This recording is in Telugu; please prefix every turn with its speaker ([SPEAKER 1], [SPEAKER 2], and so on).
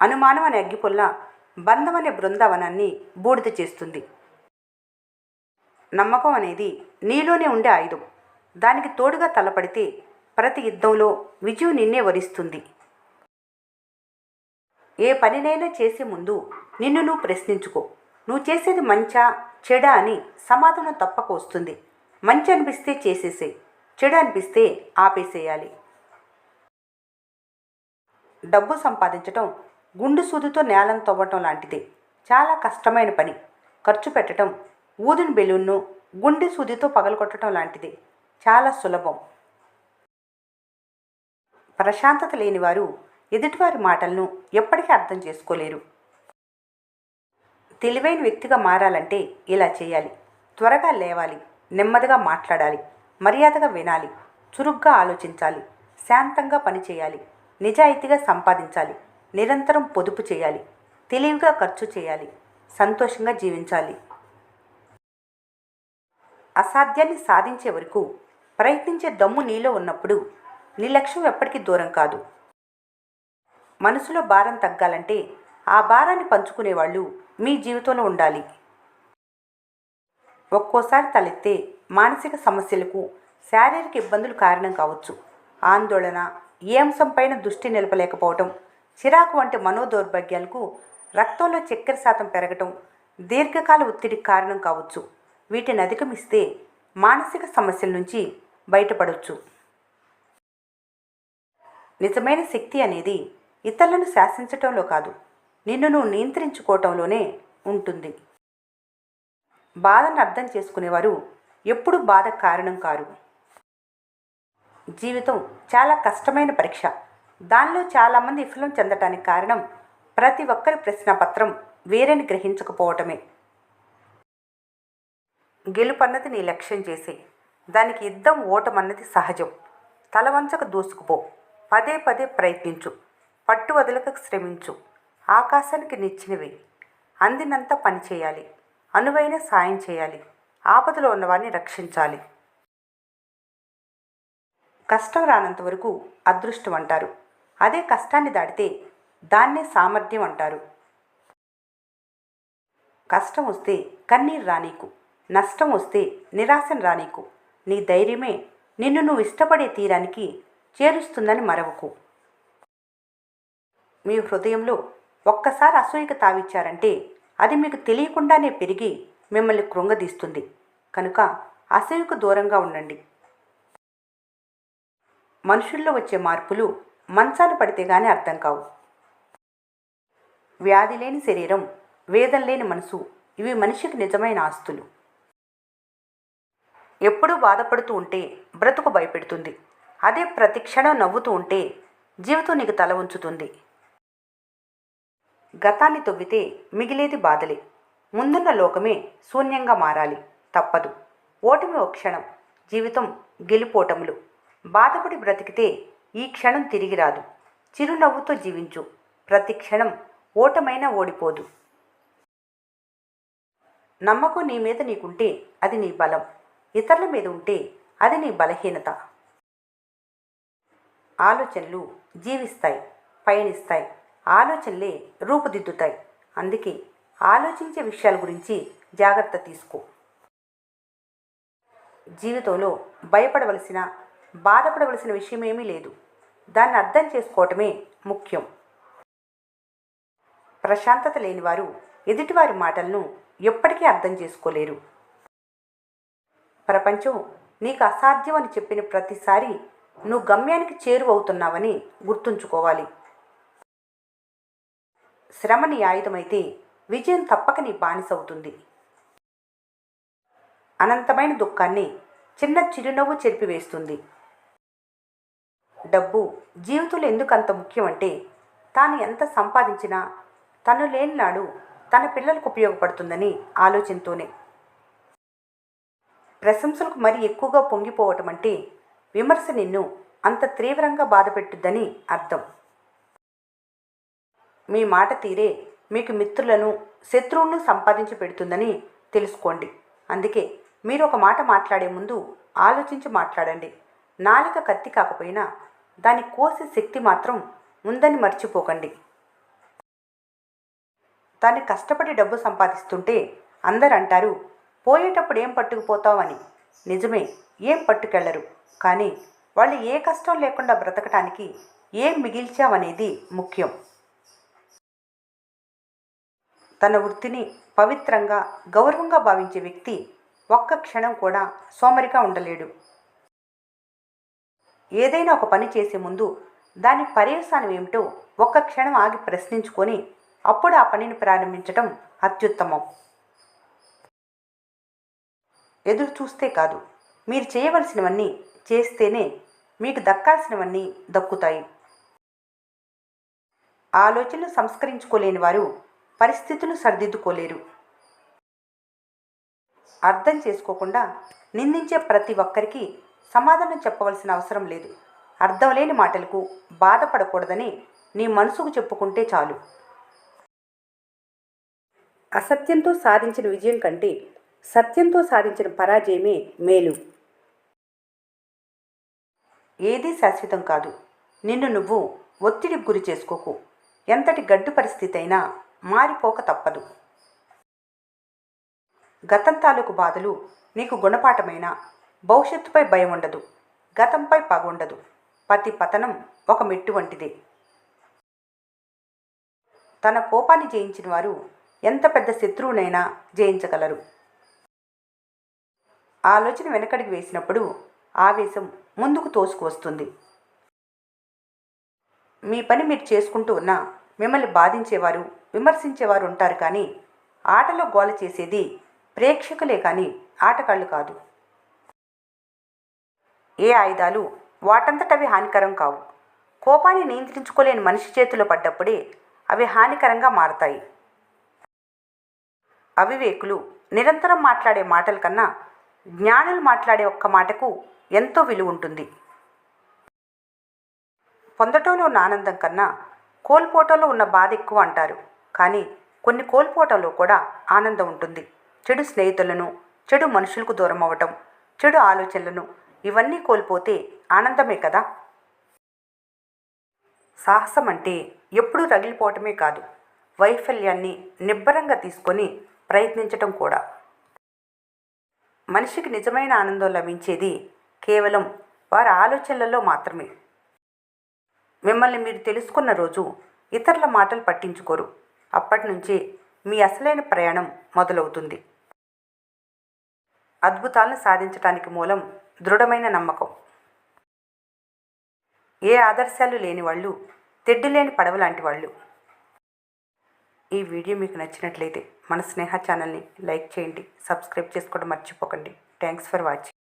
[SPEAKER 1] అనుమానం అనే అగ్గిపుల్ల బంధం అనే బృందావనాన్ని బూడిద చేస్తుంది. నమ్మకం అనేది నీలోనే ఉండే ఆయుధం. దానికి తోడుగా తలపడితే ప్రతి యుద్ధంలో విజయం నిన్నే వరిస్తుంది. ఏ పనినైనా చేసే ముందు నిన్ను నువ్వు ప్రశ్నించుకో. నువ్వు చేసేది మంచా చెడా అని సమాధానం తప్పక వస్తుంది. మంచి అనిపిస్తే చేసేసేయి, చెడు అనిపిస్తే ఆపేసేయాలి. డబ్బు సంపాదించటం గుండు సూదితో నేలను తవ్వటం లాంటిదే. చాలా కష్టమైన పని. ఖర్చు పెట్టడం ఊదిన బెలూన్ను గుండె సూదితో పగలగొట్టడం లాంటిదే. చాలా సులభం. ప్రశాంతత లేనివారు ఎదుటివారి మాటలను ఎప్పటికీ అర్థం చేసుకోలేరు. తెలివైన వ్యక్తిగా మారాలంటే ఇలా చేయాలి. త్వరగా లేవాలి, నెమ్మదిగా మాట్లాడాలి, మర్యాదగా వినాలి, చురుగ్గా ఆలోచించాలి, శాంతంగా పనిచేయాలి, నిజాయితీగా సంపాదించాలి, నిరంతరం పొదుపు చేయాలి, తెలివిగా ఖర్చు చేయాలి, సంతోషంగా జీవించాలి. అసాధ్యాన్ని సాధించే వరకు ప్రయత్నించే దమ్ము నీలో ఉన్నప్పుడు నీ లక్ష్యం ఎప్పటికీ దూరం కాదు. మనసులో భారం తగ్గాలంటే ఆ భారాన్ని పంచుకునేవాళ్ళు మీ జీవితంలో ఉండాలి. ఒక్కోసారి తలెత్తే మానసిక సమస్యలకు శారీరక ఇబ్బందులు కారణం కావచ్చు. ఆందోళన, ఏ అంశంపైన దృష్టి నిలపలేకపోవటం, చిరాకు వంటి మనోదౌర్భాగ్యాలకు రక్తంలో చక్కెర శాతం పెరగటం దీర్ఘకాల ఒత్తిడికి కారణం కావచ్చు. వీటిని అధిగమిస్తే మానసిక సమస్యల నుంచి బయటపడవచ్చు. నిజమైన శక్తి అనేది ఇతరులను శాసించటంలో కాదు, నిన్ను నువ్వు నియంత్రించుకోవటంలోనే ఉంటుంది. బాధను అర్థం చేసుకునేవారు ఎప్పుడు బాధ కారణం కారు. జీవితం చాలా కష్టమైన పరీక్ష. దానిలో చాలామంది విఫలం చెందటానికి కారణం ప్రతి ఒక్కరి ప్రశ్నపత్రం వేరేని గ్రహించకపోవటమే. గెలుపన్నది నీ లక్ష్యం చేసే, దానికి యుద్ధం ఓటమన్నది సహజం. తలవంచక దూసుకుపో, పదే పదే ప్రయత్నించు, పట్టు వదలక శ్రమించు, ఆకాశానికి నిచ్చినవి, అందినంత పని చేయాలి, అనువైన సాయం చేయాలి, ఆపదలో ఉన్నవారిని రక్షించాలి. కష్టం రానంత వరకు అదృష్టం అంటారు. అదే కష్టాన్ని దాటితే దాన్నే సామర్థ్యం అంటారు. కష్టం వస్తే కన్నీరు రానీకు, నష్టం వస్తే నిరాశను రానీకు. నీ ధైర్యమే నిన్ను నువ్వు ఇష్టపడే తీరానికి చేరుస్తుందని మరవకు. మీ హృదయంలో ఒక్కసారి అసూయకు తావిచ్చారంటే అది మీకు తెలియకుండానే పెరిగి మిమ్మల్ని కృంగదీస్తుంది. కనుక అసూయకు దూరంగా ఉండండి. మనుషుల్లో వచ్చే మార్పులు మంచాన పడితే గానీ అర్థం కావు. వ్యాధి లేని శరీరం, వేదన లేని మనసు, ఇవి మనిషికి నిజమైన ఆస్తులు. ఎప్పుడూ బాధపడుతూ ఉంటే బ్రతుకు భయపెడుతుంది. అదే ప్రతి క్షణం నవ్వుతూ ఉంటే జీవితం నీకు తల ఉంచుతుంది. గతాన్ని తొవ్వితే మిగిలేది బాధలే. ముందున్న లోకమే శూన్యంగా మారాలి. తప్పదు. ఓటమి ఒక క్షణం, జీవితం గెలుపోటములు. బాధపడి బ్రతికితే ఈ క్షణం తిరిగి రాదు. చిరునవ్వుతో జీవించు. ప్రతి క్షణం ఓటమైనా ఓడిపోదు. నమ్మకం నీ మీద నీకుంటే అది నీ బలం. ఇతరుల మీద ఉంటే అది నీ బలహీనత. ఆలోచనలు జీవిస్తాయి, పయనిస్తాయి. ఆలోచనలే రూపుదిద్దుతాయి. అందుకే ఆలోచించే విషయాల గురించి జాగ్రత్త తీసుకో. జీవితంలో భయపడవలసిన, బాధపడవలసిన విషయమేమీ లేదు. దాన్ని అర్థం చేసుకోవటమే ముఖ్యం. ప్రశాంతత లేనివారు ఎదుటివారి మాటలను ఎప్పటికీ అర్థం చేసుకోలేరు. ప్రపంచం నీకు అసాధ్యం అని చెప్పిన ప్రతిసారి నువ్వు గమ్యానికి చేరువవుతున్నావని గుర్తుంచుకోవాలి. శ్రమ నీ ఆయుధమైతే విజయం తప్పక నీ బానిసవుతుంది. అనంతమైన దుఃఖాన్ని చిన్న చిరునవ్వు చెరిపివేస్తుంది. డబ్బు జీవితంలో ఎందుకంత ముఖ్యమంటే తాను ఎంత సంపాదించినా తను లేని నాడు తన పిల్లలకు ఉపయోగపడుతుందని ఆలోచనతోనే. ప్రశంసలకు మరీ ఎక్కువగా పొంగిపోవటం అంటే విమర్శ నిన్ను అంత తీవ్రంగా బాధపెట్టుద్దని అర్థం. మీ మాట తీరే మీకు మిత్రులను, శత్రువులను సంపాదించి పెడుతుందని తెలుసుకోండి. అందుకే మీరు ఒక మాట మాట్లాడే ముందు ఆలోచించి మాట్లాడండి. నాలుక కత్తి కాకపోయినా దాన్ని కోసే శక్తి మాత్రం ఉందని మర్చిపోకండి. తాను కష్టపడి డబ్బు సంపాదిస్తుంటే అందరు అంటారు, పోయేటప్పుడు ఏం పట్టుకుపోతావని. నిజమే, ఏం పట్టుకెళ్లరు. కానీ వాళ్ళు ఏ కష్టం లేకుండా బ్రతకటానికి ఏం మిగిల్చావనేది ముఖ్యం. తన వృత్తిని పవిత్రంగా, గౌరవంగా భావించే వ్యక్తి ఒక్క క్షణం కూడా సోమరిగా ఉండలేడు. ఏదైనా ఒక పని చేసే ముందు దాని పర్యవసానం ఏమిటో ఒక్క క్షణం ఆగి ప్రశ్నించుకొని అప్పుడు ఆ పనిని ప్రారంభించటం అత్యుత్తమం. ఎదురు చూస్తే కాదు, మీరు చేయవలసినవన్నీ చేస్తేనే మీకు దక్కాల్సినవన్నీ దక్కుతాయి. ఆలోచనలు సంస్కరించుకోలేని వారు పరిస్థితులు సరిదిద్దుకోలేరు. అర్థం చేసుకోకుండా నిందించే ప్రతి ఒక్కరికి సమాధానం చెప్పవలసిన అవసరం లేదు. అర్థం లేని మాటలకు బాధపడకూడదని నీ మనసుకు చెప్పుకుంటే చాలు. అసత్యంతో సాధించిన విజయం కంటే సత్యంతో సాధించిన పరాజయమే మేలు. ఏదీ శాశ్వతం కాదు. నిన్ను నువ్వు ఒత్తిడికి గురి చేసుకోకు. ఎంతటి గడ్డు పరిస్థితి అయినా మారిపోక తప్పదు. గతం తాలూకు బాధలు నీకు గుణపాఠమైన భవిష్యత్తుపై భయం ఉండదు. గతంపై పగ ఉండదు. ప్రతి పతనం ఒక మెట్టు వంటిదే. తన కోపాన్ని జయించిన వారు ఎంత పెద్ద శత్రువునైనా జయించగలరు. ఆలోచన వెనకడికి వేసినప్పుడు ఆవేశం ముందుకు తోసుకు వస్తుంది. మీ పని మీరు చేసుకుంటూ ఉన్నా మిమ్మల్ని బాధించేవారు, విమర్శించేవారు ఉంటారు. కానీ ఆటలో గోల చేసేది ప్రేక్షకులే కానీ ఆటగాళ్ళు కాదు. ఏ ఆయుధాలు వాటంతటవి హానికరం కావు. కోపాన్ని నియంత్రించుకోలేని మనిషి చేతిలో పడ్డప్పుడే అవి హానికరంగా మారతాయి. అవివేకులు నిరంతరం మాట్లాడే మాటల కన్నా జ్ఞానులు మాట్లాడే ఒక్క మాటకు ఎంతో విలువ ఉంటుంది. పొందటంలో ఉన్న ఆనందం కన్నా కోల్పోవటంలో ఉన్న బాధ ఎక్కువ అంటారు. కానీ కొన్ని కోల్పోవటంలో కూడా ఆనందం ఉంటుంది. చెడు స్నేహితులను, చెడు మనుషులకు దూరం అవ్వటం, చెడు ఆలోచనలను ఇవన్నీ కోల్పోతే ఆనందమే కదా. సాహసం అంటే ఎప్పుడూ రగిలిపోవటమే కాదు, వైఫల్యాన్ని నిబ్బరంగా తీసుకొని ప్రయత్నించటం కూడా. మనిషికి నిజమైన ఆనందం లభించేది కేవలం వారి ఆలోచనలలో మాత్రమే. మిమ్మల్ని మీరు తెలుసుకున్న రోజు ఇతరుల మాటలు పట్టించుకోరు. అప్పటి నుంచే మీ అసలైన ప్రయాణం మొదలవుతుంది. అద్భుతాలను సాధించటానికి మూలం దృఢమైన నమ్మకం. ఏ ఆదర్శాలు లేని వాళ్ళు తెడ్డులేని పడవ లాంటి వాళ్ళు. ఈ వీడియో మీకు నచ్చినట్లయితే మన స్నేహ ఛానల్ని లైక్ చేయండి, సబ్స్క్రైబ్ చేసుకోవడం మర్చిపోకండి. Thanks for watching.